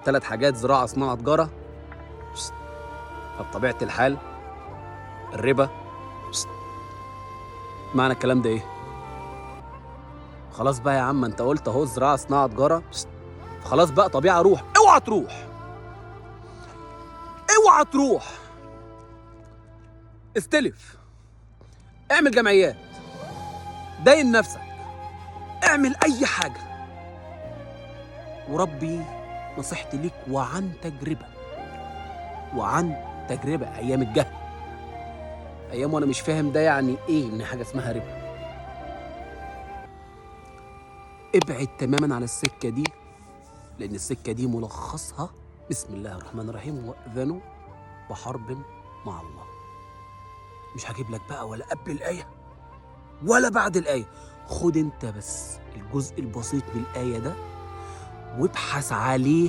3 حاجات: زراعة، صناعة، تجارة. بست. فبطبيعة الحال الربا. بست. معنى الكلام ده ايه؟ خلاص بقى يا عم، انت قلت اهو زراعة، صناعة، تجارة. بست. خلاص بقى طبيعة روح. اوعى تروح، اوعى تروح. استلف، اعمل جمعيات، داين نفسك، اعمل اي حاجة. وربي نصيحتي ليك وعن تجربة، وعن تجربة، ايام الجهل، ايام وانا مش فاهم ده يعني ايه ان حاجة اسمها ربا. ابعد تماما عن السكة دي، لان السكة دي ملخصها بسم الله الرحمن الرحيم: وأذنوا بحرب مع الله. مش هجيب لك بقى ولا قبل الآية ولا بعد الآية. خد انت بس الجزء البسيط من الآية ده وابحث عليه